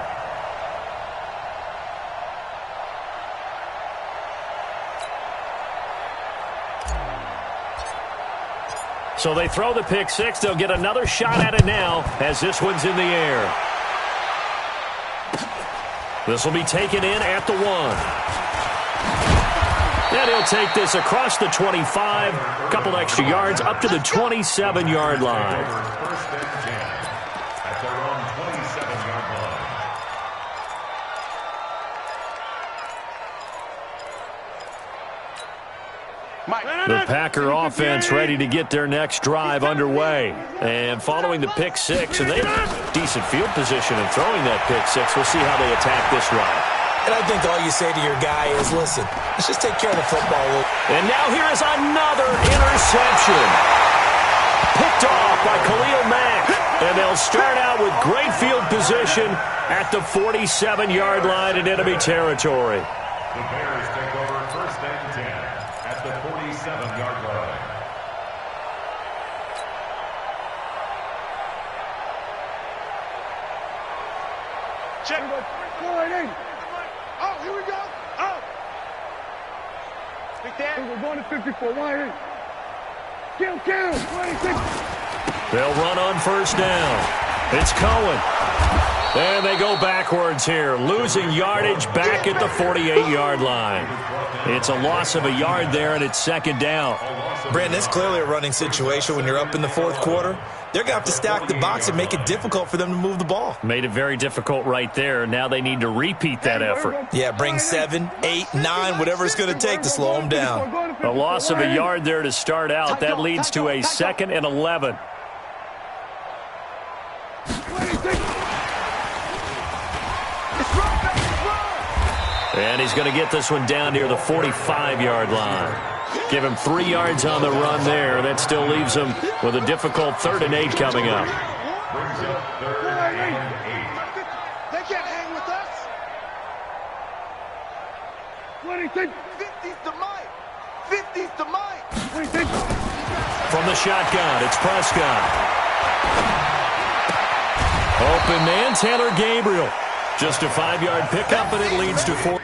[SPEAKER 4] So they throw the pick 6. They'll get another shot at it now as this one's in the air. This will be taken in at the 1. And he'll take this across the 25, a couple extra yards, up to the 27-yard line.
[SPEAKER 5] First and 10 at their own 27-yard line.
[SPEAKER 4] The Packer offense ready to get their next drive underway. And following the pick 6, and they have decent field position in throwing that pick 6. We'll see how they attack this drive.
[SPEAKER 7] And I think all you say to your guy is, listen, let's just take care of the football.
[SPEAKER 4] And now here is another interception. Picked off by Khalil Mack. And they'll start out with great field position at the 47-yard line in enemy territory.
[SPEAKER 5] The Bears take over first and 10 at the 47-yard line.
[SPEAKER 6] Check. Oh, here we go. Oh. Big Dan. We're going to 54. 1 Kill. 26.
[SPEAKER 4] They'll run on 1st down. It's Cohen. And they go backwards here, losing yardage back at the 48-yard line. It's a loss of a yard there, and it's second down.
[SPEAKER 7] Brandon, it's clearly a running situation when you're up in the fourth quarter. They're going to have to stack the box and make it difficult for them to move the ball.
[SPEAKER 4] Made it very difficult right there. Now they need to repeat that effort.
[SPEAKER 7] Yeah, bring 7, 8, 9, whatever it's going to take to slow them down.
[SPEAKER 4] A loss of a yard there to start out. That leads to a 2nd and 11. And he's going to get this one down near the 45-yard line. Give him 3 yards on the run there. That still leaves him with a difficult 3rd and 8 coming up.
[SPEAKER 5] Brings up 3rd and 8.
[SPEAKER 6] They can't hang with us. 50's the mic. 50's the mic.
[SPEAKER 4] From the shotgun, it's Prescott. Open man, Taylor Gabriel. Just a 5-yard pickup, and it leads to 4.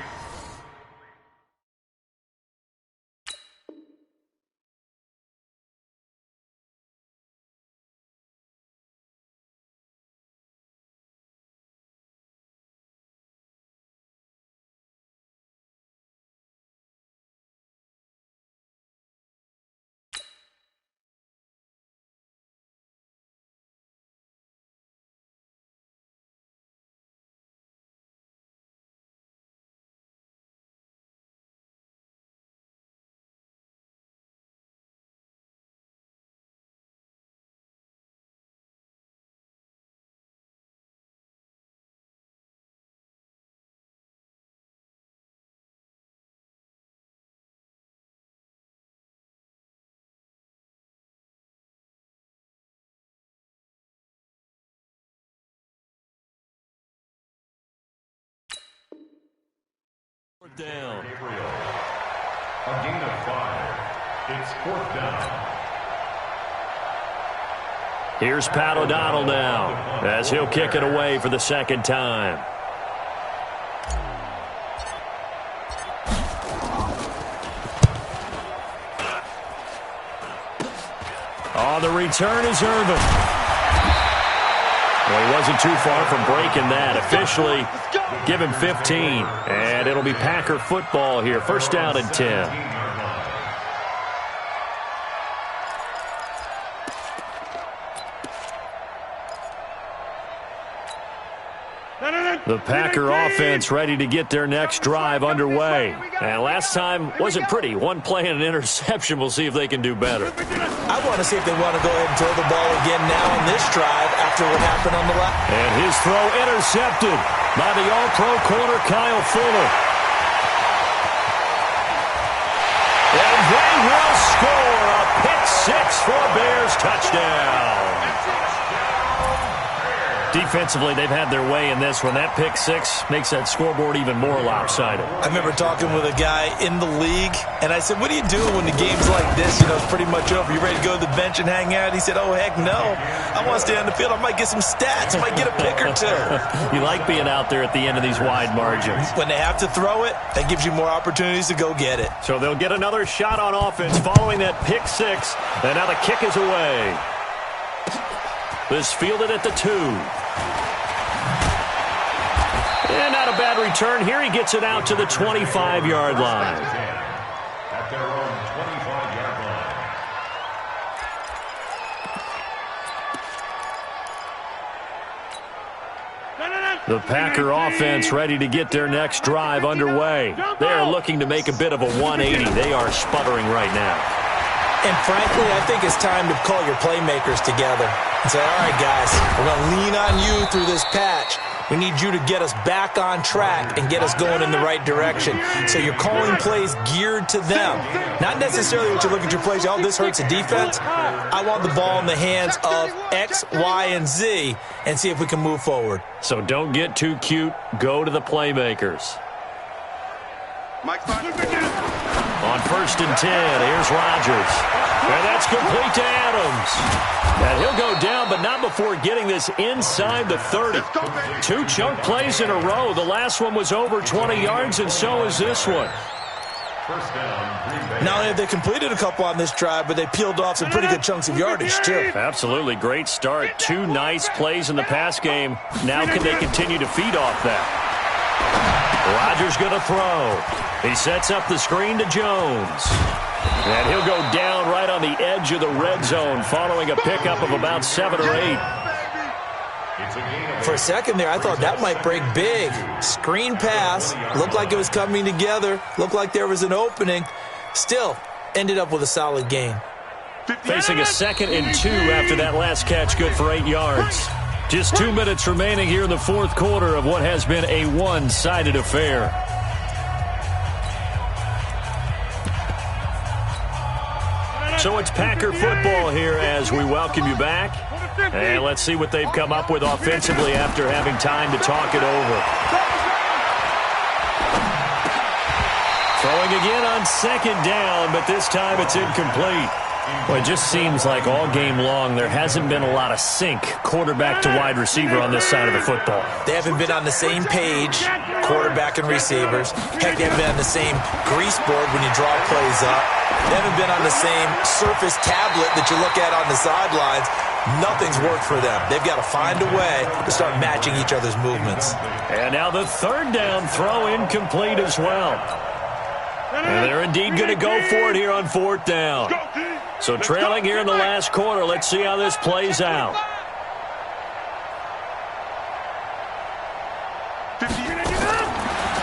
[SPEAKER 4] Down.
[SPEAKER 5] A gain of 5. It's 4th down.
[SPEAKER 4] Here's Pat O'Donnell now as he'll kick it away for the 2nd time. On the return is Irvin. Well, he wasn't too far from breaking that. Officially, give him 15. And it'll be Packer football here. 1st down and 10. The Packer offense ready to get their next drive underway. And last time wasn't pretty. One play and an interception. We'll see if they can do better.
[SPEAKER 7] I want to see if they want to go ahead and throw the ball again now on this drive after what happened on the last.
[SPEAKER 4] And his throw intercepted by the All-Pro corner, Kyle Fuller. And they will score a pick 6 for a Bears touchdown. Defensively, they've had their way in this one. That pick 6 makes that scoreboard even more lopsided.
[SPEAKER 7] I remember talking with a guy in the league, and I said, what do you do when the game's like this? You know, it's pretty much over. You ready to go to the bench and hang out? He said, oh, heck no. I want to stay on the field. I might get some stats. I might get a pick or 2.
[SPEAKER 4] You like being out there at the end of these wide margins.
[SPEAKER 7] When they have to throw it, that gives you more opportunities to go get it.
[SPEAKER 4] So they'll get another shot on offense following that pick 6, and now the kick is away. This fielded at the 2. And not a bad return. Here he gets it out to the 25-yard line.
[SPEAKER 5] At their own 25-yard line.
[SPEAKER 4] The Packer offense ready to get their next drive underway. They are looking to make a bit of a 180. They are sputtering right now.
[SPEAKER 7] And frankly, I think it's time to call your playmakers together and say, all right, guys, we're going to lean on you through this patch. We need you to get us back on track and get us going in the right direction. So you're calling plays geared to them. Not necessarily what you look at your plays, oh, this hurts the defense. I want the ball in the hands of X, Y, and Z and see if we can move forward.
[SPEAKER 4] So don't get too cute. Go to the playmakers. On 1st and 10, here's Rodgers. And that's complete to Adams. And he'll go down, but not before getting this inside the 30. 2 chunk plays in a row. The last one was over 20 yards, and so is this one.
[SPEAKER 5] First down, Green Bay.
[SPEAKER 7] Not only have they completed a couple on this drive, but they peeled off some pretty good chunks of yardage, too.
[SPEAKER 4] Absolutely great start. 2 nice plays in the pass game. Now can they continue to feed off that? Rodgers going to throw. He sets up the screen to Jones. And he'll go down right on the edge of the red zone following a pickup of about 7 or 8.
[SPEAKER 7] For a second there, I thought that might break big. Screen pass. Looked like it was coming together. Looked like there was an opening. Still, ended up with a solid gain.
[SPEAKER 4] Facing a 2nd and 2 after that last catch, good for 8 yards. Just 2 minutes remaining here in the fourth quarter of what has been a one-sided affair. So it's Packer football here as we welcome you back. And let's see what they've come up with offensively after having time to talk it over. Throwing again on 2nd down, but this time it's incomplete. Well, it just seems like all game long there hasn't been a lot of sync quarterback to wide receiver on this side of the football.
[SPEAKER 7] They haven't been on the same page, quarterback and receivers. Heck, they haven't been on the same grease board when you draw plays up. They haven't been on the same surface tablet that you look at on the sidelines. Nothing's worked for them. They've got to find a way to start matching each other's movements.
[SPEAKER 4] And now the 3rd down throw incomplete as well. And they're indeed going to go for it here on 4th down. So trailing here in the last quarter, let's see how this plays out.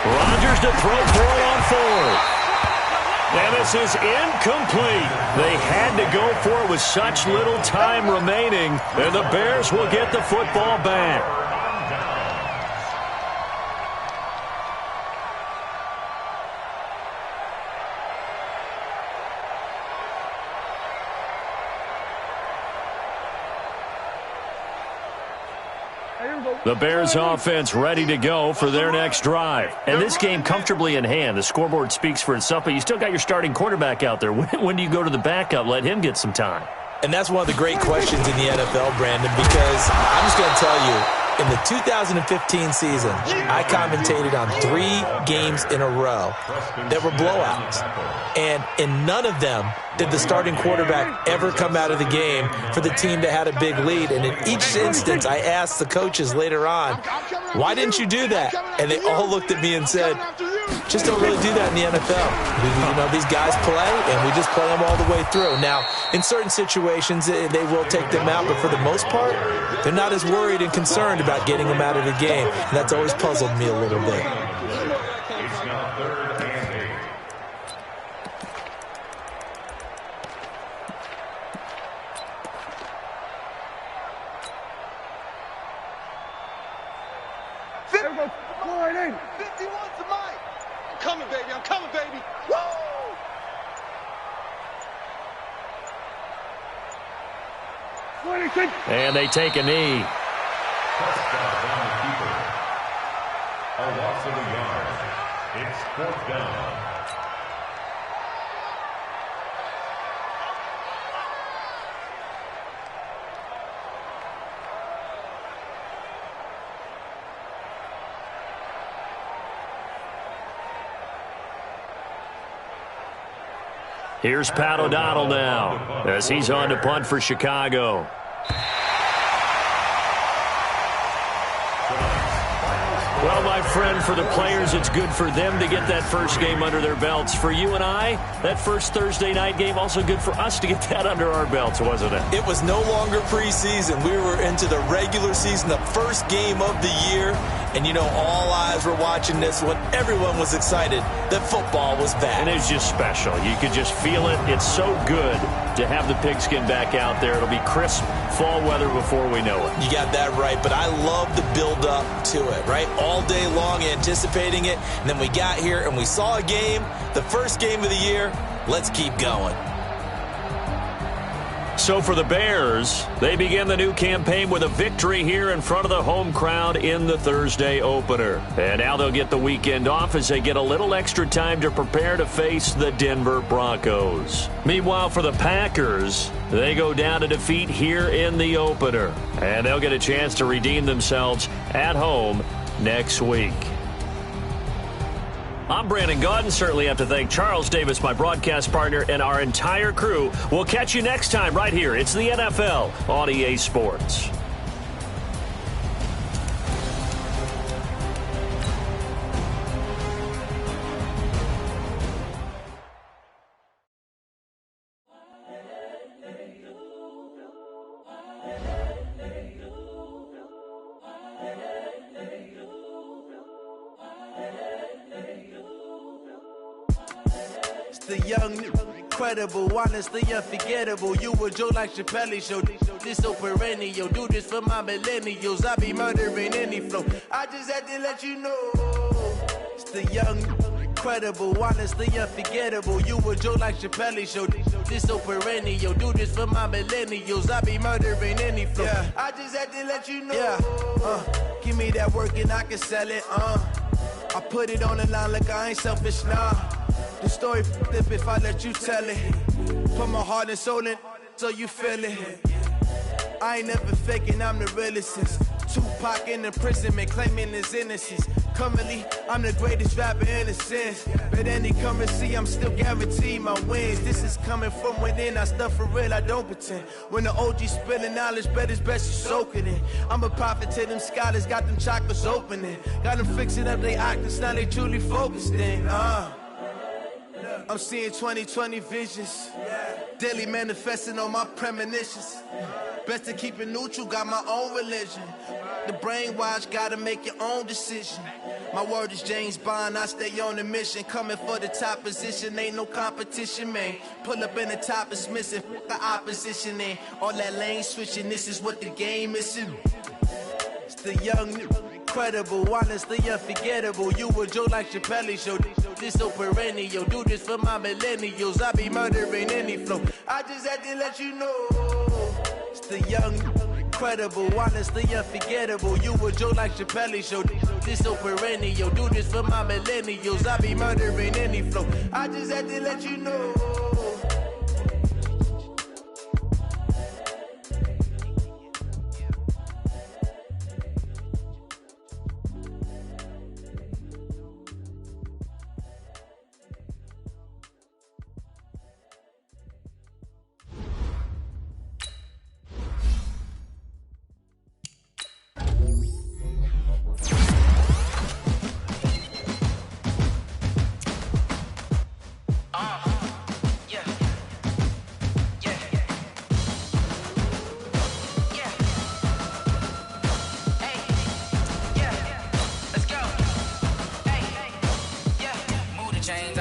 [SPEAKER 4] Rodgers to throw for it on 4th. And this is incomplete. They had to go for it with such little time remaining, and the Bears will get the football back. The Bears offense ready to go for their next drive. And this game comfortably in hand. The scoreboard speaks for itself, but you still got your starting quarterback out there. When do you go to the backup? Let him get some time.
[SPEAKER 7] And that's one of the great questions in the NFL, Brandon, because I'm just going to tell you, in the 2015 season, I commentated on 3 games in a row that were blowouts. And in none of them did the starting quarterback ever come out of the game for the team that had a big lead. And in each instance, I asked the coaches later on, why didn't you do that? And they all looked at me and said, just don't really do that in the NFL. These guys play, and we just play them all the way through. Now, in certain situations, they will take them out, but for the most part, they're not as worried and concerned about getting them out of the game. And that's always puzzled me a little bit.
[SPEAKER 5] It's now 3rd and 8.
[SPEAKER 6] There we go. 51 to Mike. I'm coming, baby. Woo!
[SPEAKER 4] And they take a knee.
[SPEAKER 5] Touchdown down the keeper. A loss of a yard. It's 4th down.
[SPEAKER 4] Here's Pat O'Donnell now as he's on to punt for Chicago. Well, my friend, for the players, it's good for them to get that first game under their belts. For you and I, that first Thursday night game, also good for us to get that under our belts, wasn't it?
[SPEAKER 7] It was no longer preseason. We were into the regular season, the first game of the year. And, all eyes were watching this when everyone was excited that football was back.
[SPEAKER 4] And it's just special. You could just feel it. It's so good to have the pigskin back out there. It'll be crisp fall weather before we know it.
[SPEAKER 7] You got that right, but I love the build-up to it, right? All day long anticipating it, and then we got here and we saw a game, the first game of the year. Let's keep going.
[SPEAKER 4] So for the Bears, they begin the new campaign with a victory here in front of the home crowd in the Thursday opener. And now they'll get the weekend off as they get a little extra time to prepare to face the Denver Broncos. Meanwhile, for the Packers, they go down to defeat here in the opener. And they'll get a chance to redeem themselves at home next week. I'm Brandon Gaudin. Certainly have to thank Charles Davis, my broadcast partner, and our entire crew. We'll catch you next time right here. It's the NFL on EA Sports.
[SPEAKER 2] The young, incredible, honestly unforgettable. You a Joe like Chappelle show. This so perennial. Do this for my millennials. I be murdering any flow. I just had to let you know. It's the young, incredible, honestly unforgettable. You a Joe like Chappelle show. This so perennial. Do this for my millennials. I be murdering any flow. Yeah. I just had to let you know. Yeah. Give me that work and I can sell it. I put it on the line like I ain't selfish, nah. The story flip if I let you tell it. Put my heart and soul in so you feel it. I ain't never faking, I'm the realest since Tupac in imprisonment, claiming his innocence. Currently, I'm the greatest rapper in a sense. But any currency, I'm still guaranteed my wins. This is coming from within, I stuff for real, I don't pretend. When the OG spilling knowledge, bet it's best you soak it in. I'm a prophet to them scholars, got them chakras opening. Got them fixing up their octaves, now they truly focused in. I'm seeing 2020 visions, daily manifesting on my premonitions. Best to keep it neutral, got my own religion. The brainwash, gotta make your own decision. My word is James Bond, I stay on the mission. Coming for the top position, ain't no competition, man. Pull up in the top is missing, the opposition in. All that lane switching, this is what the game is. It's the young, incredible, honestly unforgettable. You a Joe like Chappelle show. This so perennial. Do this for my millennials. I be murdering any flow. I just had to let you know. It's the young, incredible, honestly unforgettable. You a Joe like Chappelle show. This so perennial. Do this for my millennials. I be murdering any flow. I just had to let you know.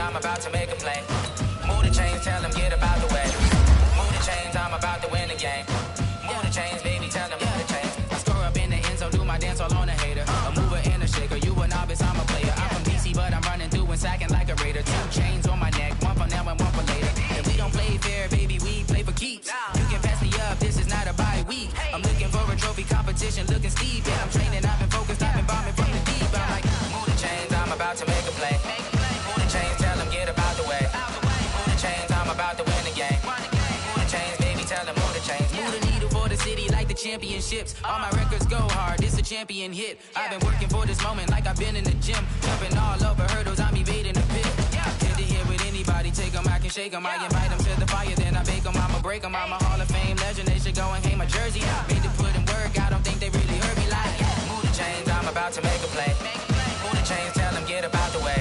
[SPEAKER 8] I'm about to make a play. Move the chains, tell them get about the way. Move the chains, I'm about to win the game. Move the chains, baby, tell them move the chains. I score up in the end zone, do my dance all on a hater. A mover and a shaker, you a novice, I'm a player. I'm from DC, but I'm running through and sacking like a raider. 2 chains on my neck, one for now and one for later. If we don't play fair, baby, we play for keeps. You can pass me up, this is not a bye week. I'm looking for a trophy competition, looking steep. Yeah, I'm training, I've been focused, I've been bombing from the deep. I'm like, move the chains, I'm about to make a play. Move the chains, tell them get about the way. Move the chains, I'm about to win the game. Move the chains, baby, tell them move the chains. Move the needle for the city like the championships. All my records go hard, this a champion hit. I've been working for this moment like I've been in the gym. Jumping all over hurdles, I'm evading the pit. Hit to hit with anybody, take them, I can shake them. I invite them to the fire, then I bake them, I'ma break them. I'm a Hall of Fame legend, they should go and hang my jersey. Made to put in work, I don't think they really heard me like. Move the chains, I'm about to make a play. Move the chains, tell them get about the way.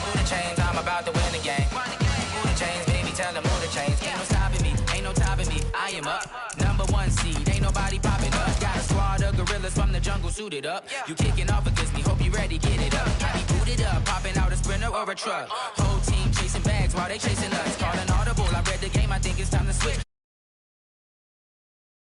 [SPEAKER 8] Move the chains, I'm about to win the game. Move the chains, baby, tell them move the chains. Ain't no stopping me, ain't no topping me. I am up, #1 seed, ain't nobody popping up. Got a squad of gorillas from the jungle suited up. You kicking off against me, hope you ready, get it up. I be booted up, popping out a sprinter or a truck. Whole team chasing bags while they chasing us. Calling